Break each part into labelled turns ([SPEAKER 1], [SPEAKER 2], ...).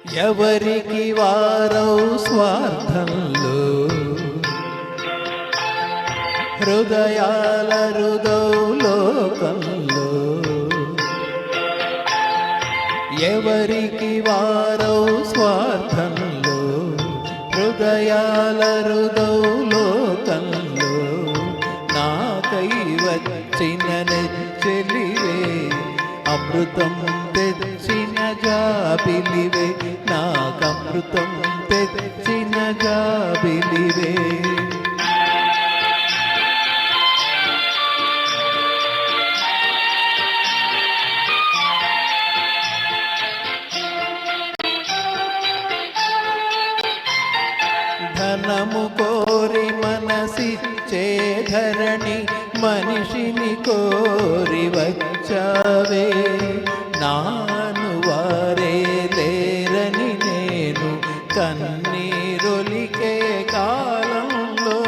[SPEAKER 1] ఎవరికి వారౌ స్వార్థంలో హృదయాల రుదౌ లోకంలో. ఎవరికి వారౌ స్వార్థంలో హృదయాల రుదౌ లోకంలో. నాకై వచ్చిన నెచ్చెలివే అమృతం తెచ్చిన జాబిలివే. నాకమృతం తెచ్చిన జాబిలివే. ధనము కోరి మనసిచ్చే ధరణి మనిషిని కోరి వచ్చావే. నాను వారే లేరని నేను కన్నీరొలికే కాలంలో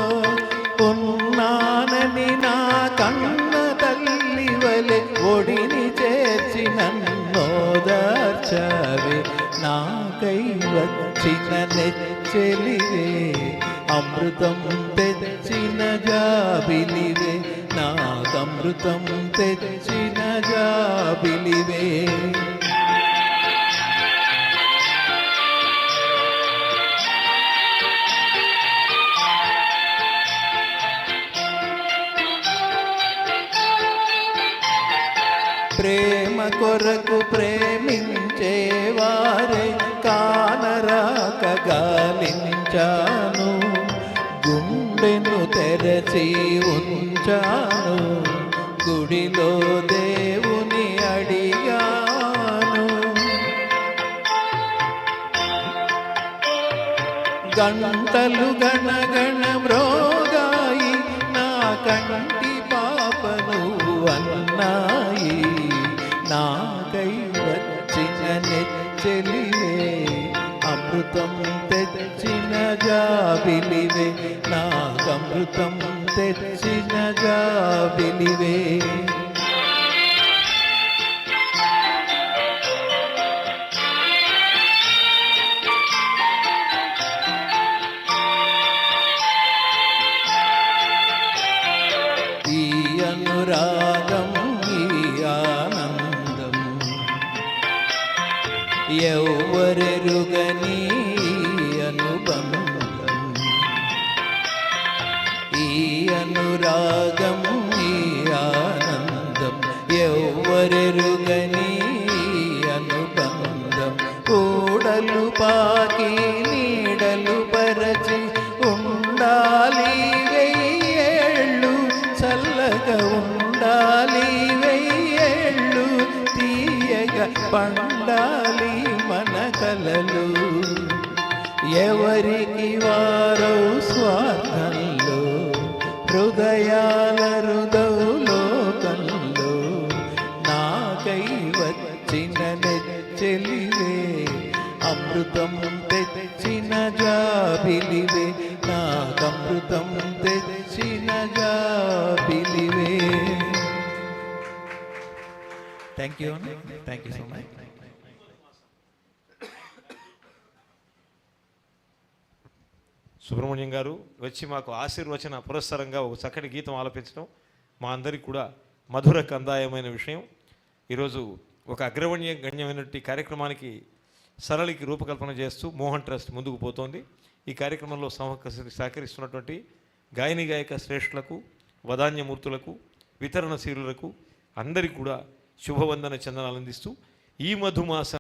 [SPEAKER 1] ఉన్నానని నా కన్న తల్లి వలె ఒడిని చేర్చి నన్నోదార్చావే. నాకై వచ్చిన నెచ్చెలివే అమృతం తెచ్చిన జాబిలివే. నాకమృతం తెచ్చిన జాబిలివే. ప్రేమ కొరకు ప్రేమించేవారే కానరాక గాలించాను. గుండెను తెరచి ఉంచాను. గుడిలో దేవుని అడిగాను. గంటలు గణగణ మ్రోగాయి నా కంటి పాపను అన్నాయి. నాకై వచ్చిన నెచ్చెలివే అమృతం తెచ్చిన జాబిలివే. నాకమృతం తెచ్చిన జాబిలివే. ఈ అనురాగం ఈ ఆనందం ఎవ్వరెరుగని అనుబంధం. ఈ అనురాగం ఈ ఆనందం ఎవ్వరెరుగని అనుబంధం. కూడలు పాకి నీడలు పరచి ఉండాలి వెయ్యేళ్ళు. చల్లగా ఉండాలి వెయ్యేళ్ళు. తీయగా పండాలి మన కలలు. ఎవరికి వారౌ స్వార్థంలో హృదయాల రుదౌ లోకంలో. నాకై వచ్చిన నెచ్చెలివే అమృతం తెచ్చిన జాబిలివే. నాకమృతం తెచ్చిన జాబిలివే. Thank you so much.
[SPEAKER 2] Subrahmanyam garu వచ్చి మాకు ఆశీర్వచన పురస్సరంగా ఒక చక్కటి గీతం ఆలపించడం మా అందరికీ కూడా మధుర కందాయమైన విషయం. ఈరోజు ఒక గణ్యమైనటువంటి కార్యక్రమానికి సరళికి రూపకల్పన చేస్తూ మోహన్ ట్రస్ట్ ముందుకు పోతోంది. ఈ కార్యక్రమంలో సహకరిస్తున్నటువంటి గాయని గాయక శ్రేష్ఠులకు, వదాన్యమూర్తులకు, వితరణశీలులకు అందరికీ కూడా శుభవందన చందనాలు అందిస్తూ ఈ మధుమాస